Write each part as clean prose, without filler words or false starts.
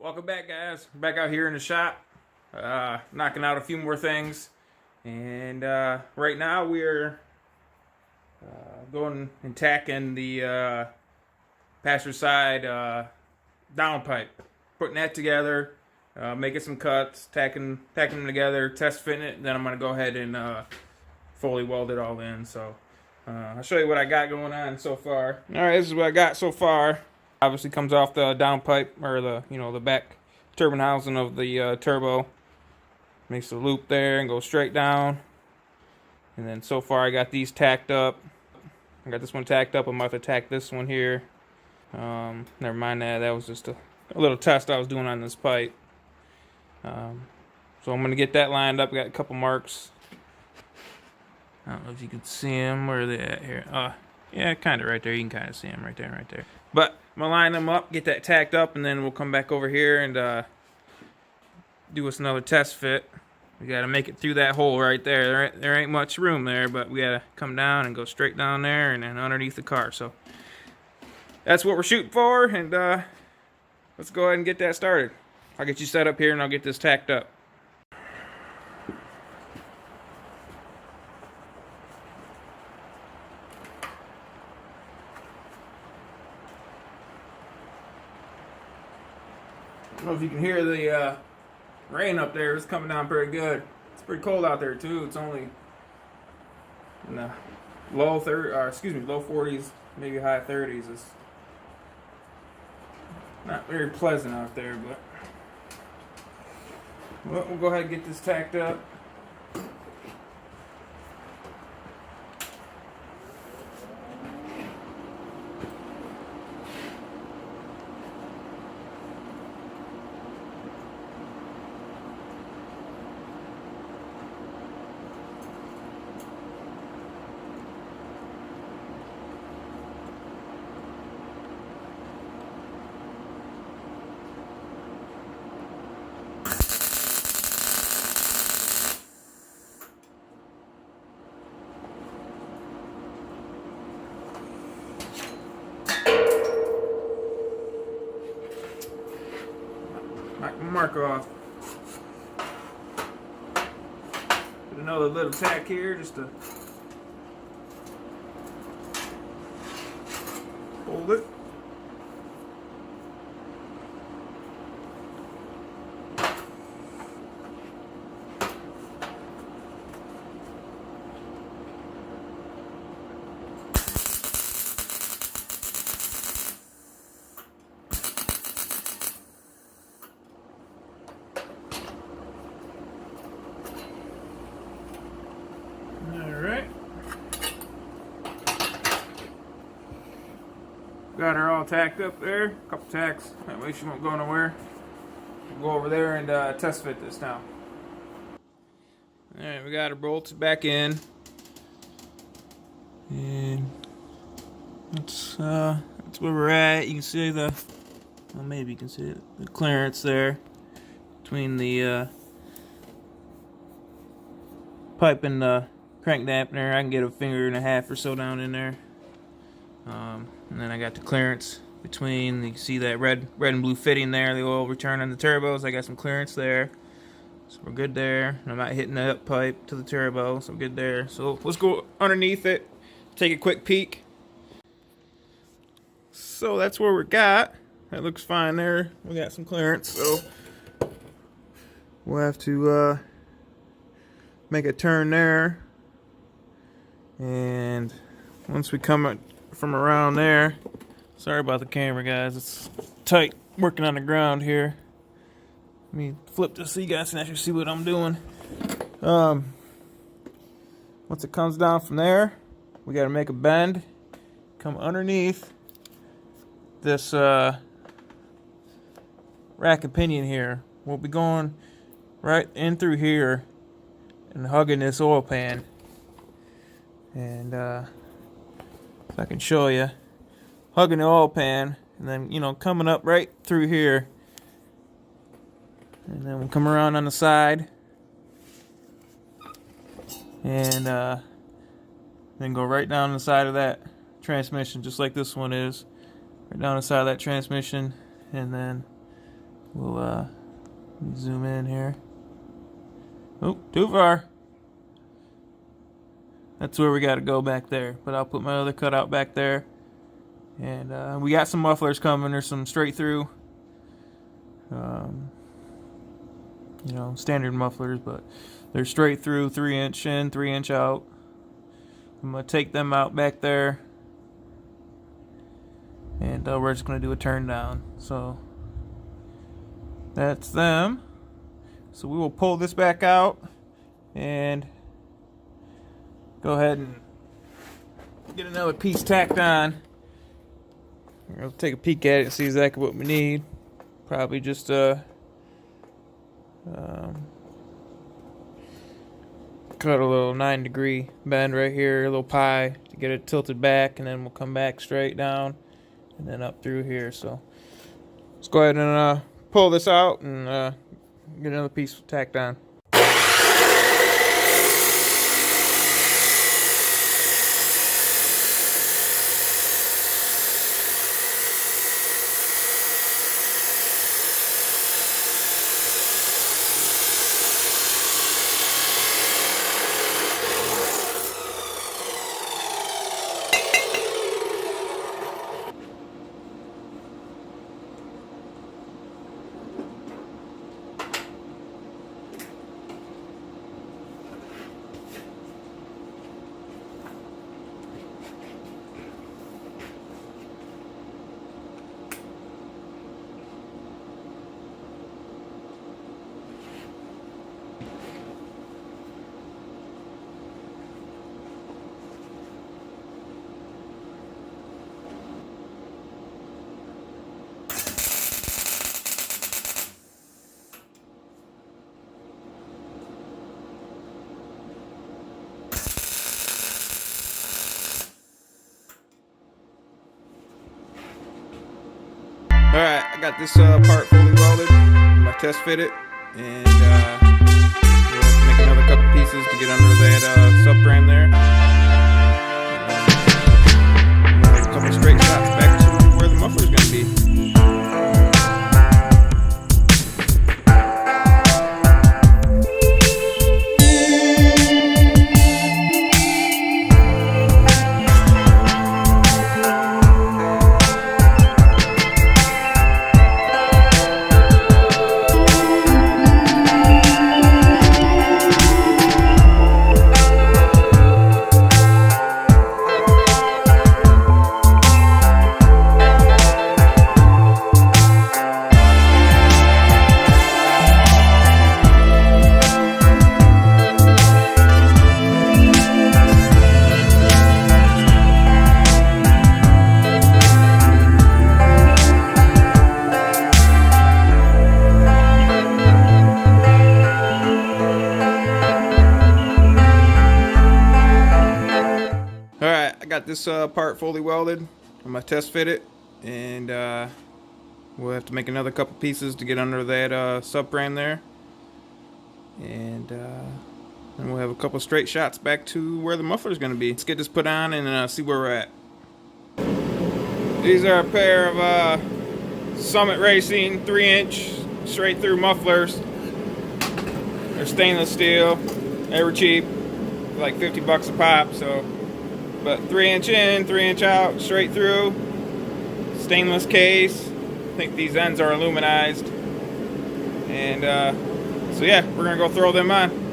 Welcome back, guys. Back out here in the shop, knocking out a few more things. And right now we're going and tacking the passenger side downpipe. Putting that together, making some cuts, tacking them together, test fitting it. Then I'm going to go ahead and fully weld it all in. So I'll show you what I got going on so far. All right, this is what I got so far. Obviously comes off the downpipe, or the back turbine housing of the turbo. Makes a loop there and goes straight down. And then so far I got these tacked up. I got this one tacked up. I'm about to tack this one here. Never mind that. That was just a little test I was doing on this pipe. So I'm going to get that lined up. Got a couple marks. I don't know if you can see them. Where are they at here? Yeah, kind of right there. You can kind of see them right there and right there. But I'm going to line them up, get that tacked up, and then we'll come back over here and do us another test fit. We got to make it through that hole right there. There ain't much room there, but we got to come down and go straight down there and then underneath the car. So that's what we're shooting for, and let's go ahead and get that started. I'll get you set up here and I'll get this tacked up. I don't know if you can hear the rain up there. It's coming down pretty good. It's pretty cold out there too. It's only in the low 40s, maybe high 30s. It's not very pleasant out there, but we'll go ahead and get this tacked up. Knock my marker off. Put another little tack here just to hold it. Got her all tacked up there. A couple tacks. That way she won't go nowhere. We'll go over there and test fit this now. Alright, we got her bolts back in. And that's where we're at. You can see well, maybe you can see it, the clearance there between the pipe and the crank dampener. I can get a finger and a half or so down in there. And then I got the clearance between, you can see that red and blue fitting there, the oil return on the turbos. I got some clearance there, so we're good there. And I'm not hitting that pipe to the turbo, so I'm good there. So let's go underneath it, take a quick peek. So that's where we got. That looks fine there. We got some clearance, so we'll have to make a turn there. And once we come from around there, sorry about the camera, guys, it's tight working on the ground here. Let me flip this so you guys can actually see what I'm doing. Once it comes down from there, we got to make a bend, come underneath this rack and pinion here. We'll be going right in through here and hugging this oil pan. And if I can show you, hugging the oil pan, and then coming up right through here, and then we'll come around on the side, and then go right down the side of that transmission, just like this one is, right down the side of that transmission, and then We'll zoom in here. Oh, too far. That's where we got to go back there. But I'll put my other cutout back there. And we got some mufflers coming. There's some straight through. You know, standard mufflers, but they're straight through, 3-inch in, 3-inch out. I'm going to take them out back there. And we're just going to do a turn down. So that's them. So we will pull this back out and go ahead and get another piece tacked on. We'll take a peek at it and see exactly what we need. Probably just cut a little 9-degree bend right here, a little pie to get it tilted back, and then we'll come back straight down and then up through here. So let's go ahead and pull this out and get another piece tacked on. Alright, I got this part fully welded. I'm going to test fit it, and we'll have to make another couple pieces to get under that subframe there. And we'll have a couple straight shots back to where the muffler's going to be. Got this part fully welded. I'm going to test fit it, and we'll have to make another couple pieces to get under that subframe there, and we'll have a couple straight shots back to where the muffler's going to be. Let's get this put on and see where we're at. These are a pair of Summit Racing 3-inch straight through mufflers. They're stainless steel. They were cheap, like 50 bucks a pop. So, but 3-inch in, 3-inch out, straight through, stainless case. I think these ends are aluminized. And so yeah, we're gonna go throw them on.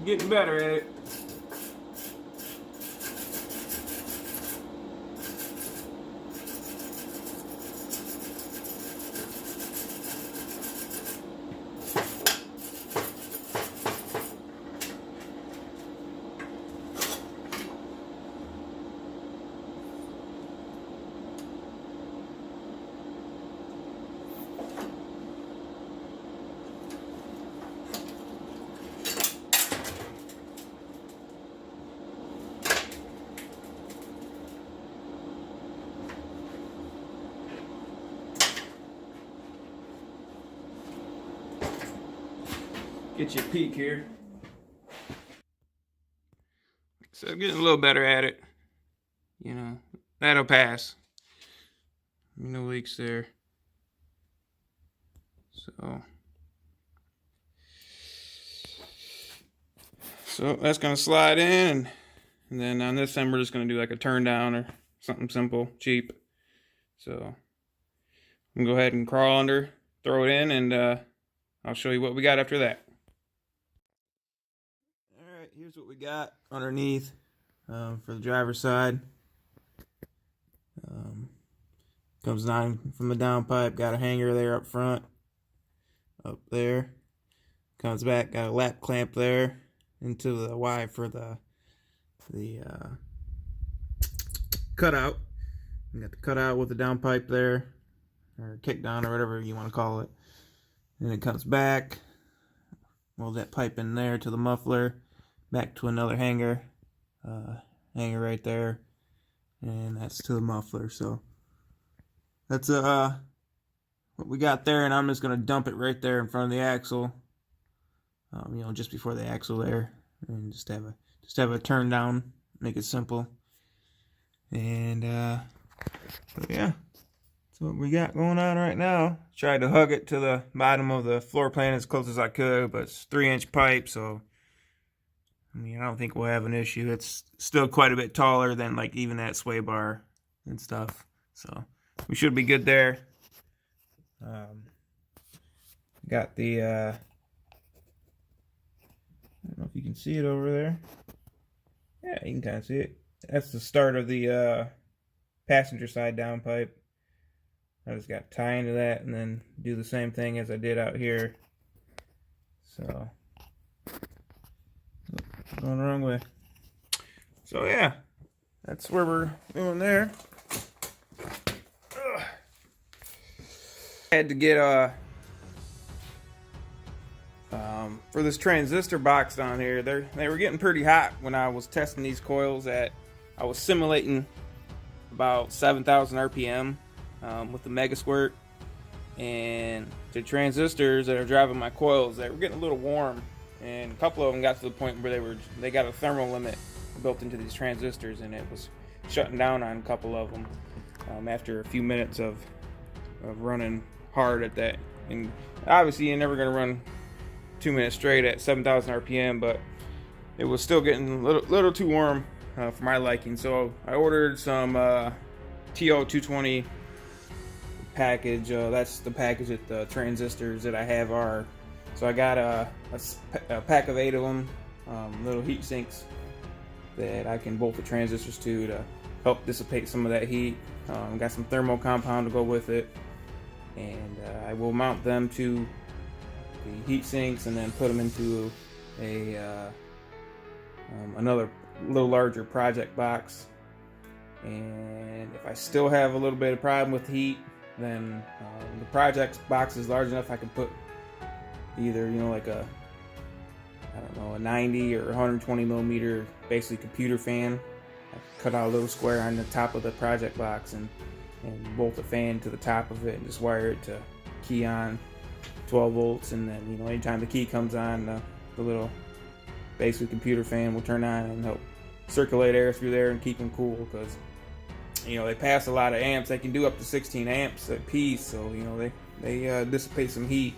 getting better at it. Get you a peek here. So I'm getting a little better at it. You know, that'll pass. No leaks there. So that's gonna slide in, and then on this end we're just gonna do like a turn down or something simple, cheap. So I'm gonna go ahead and crawl under, throw it in, and I'll show you what we got after that. Alright, here's what we got underneath for the driver's side. Comes down from the downpipe, got a hanger there up front, up there. Comes back, got a lap clamp there into the Y for the cutout. You got the cutout with the downpipe there, or kick down, or whatever you want to call it. And it comes back, weld that pipe in there to the muffler, back to another hanger, hanger right there, and that's to the muffler. So that's what we got there, and I'm just gonna dump it right there in front of the axle, you know, just before the axle there, and just have a turn down, make it simple. And so yeah, that's what we got going on right now. Tried to hug it to the bottom of the floor plan as close as I could, but it's 3-inch pipe, so I mean, I don't think we'll have an issue. It's still quite a bit taller than like even that sway bar and stuff, so we should be good there. Got the I don't know if you can see it over there. Yeah, you can kind of see it. That's the start of the passenger side downpipe. I just got to tie into that and then do the same thing as I did out here. So, going the wrong way. So yeah, that's where we're doing there. I had to get for this transistor box down here, they were getting pretty hot when I was testing these coils. I was simulating about 7,000 RPM with the Mega Squirt, and the transistors that are driving my coils, they were getting a little warm, and a couple of them got to the point where they got a thermal limit built into these transistors, and it was shutting down on a couple of them after a few minutes of running hard at that. And obviously you're never going to run 2 minutes straight at 7,000 RPM, but it was still getting a little too warm for my liking. So I ordered some TO220 package. That's the package that the transistors that I have are. So I got a pack of 8 of them, little heat sinks that I can bolt the transistors to help dissipate some of that heat. Got some thermal compound to go with it, and I will mount them to the heat sinks and then put them into another little larger project box. And if I still have a little bit of problem with heat, then the project box is large enough I can put either, you know, like a, I don't know, a 90 or 120 millimeter basically computer fan. I cut out a little square on the top of the project box and bolt a fan to the top of it and just wire it to key on 12 volts, and then, you know, anytime the key comes on, the little basically computer fan will turn on and help circulate air through there and keep them cool, because, you know, they pass a lot of amps. They can do up to 16 amps a piece, so, you know, they dissipate some heat.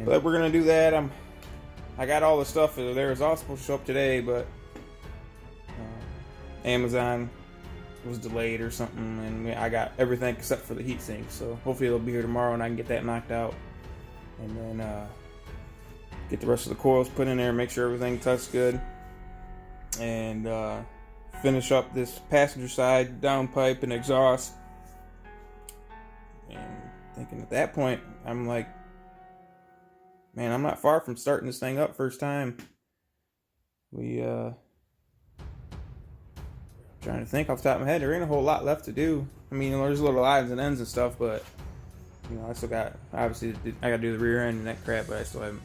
But we're gonna do that. I got all the stuff there. It's all supposed to show up today, but Amazon was delayed or something, and I got everything except for the heatsink. So hopefully it'll be here tomorrow and I can get that knocked out. And then get the rest of the coils put in there, make sure everything tucks good, and finish up this passenger side downpipe and exhaust. And thinking at that point, I'm like, man, I'm not far from starting this thing up first time. Trying to think off the top of my head, there ain't a whole lot left to do. I mean, there's little odds and ends and stuff, but you know, I still got, obviously I gotta do the rear end and that crap, but I still haven't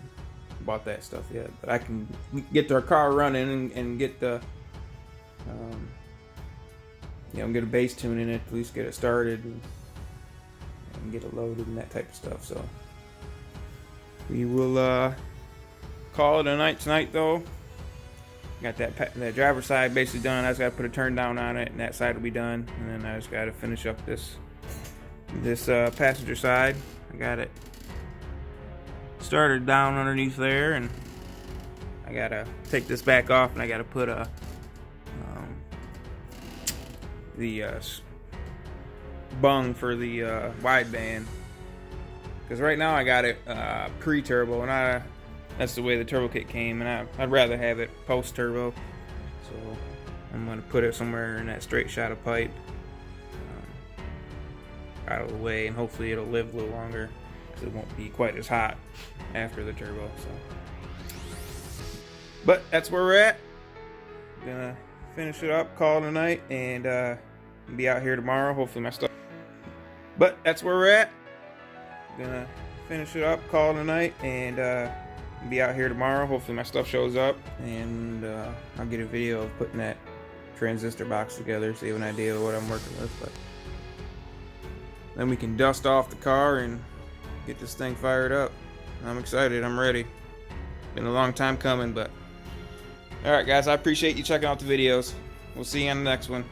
bought that stuff yet. But I can get the car running and get the you know, get a base tune in it, at least get it started and get it loaded and that type of stuff. So we will call it a night tonight though. Got that driver's side basically done. I just got to put a turn down on it, and that side will be done. And then I just got to finish up this passenger side. I got it started down underneath there, and I got to take this back off, and I got to put the bung for the wideband, because right now I got it pre-turbo, and that's the way the turbo kit came, and I'd rather have it post-turbo. So I'm going to put it somewhere in that straight shot of pipe out of the way, and hopefully it'll live a little longer, because it won't be quite as hot after the turbo. So, but that's where we're at. Gonna finish it up, call it a night, and be out here tomorrow. Hopefully my stuff. But that's where we're at. Gonna finish it up, call it a night, and be out here tomorrow. Hopefully my stuff shows up, and I'll get a video of putting that transistor box together so you have an idea of what I'm working with. But then we can dust off the car and get this thing fired up. I'm excited. I'm ready. Been a long time coming, but alright guys, I appreciate you checking out the videos. We'll see you on the next one.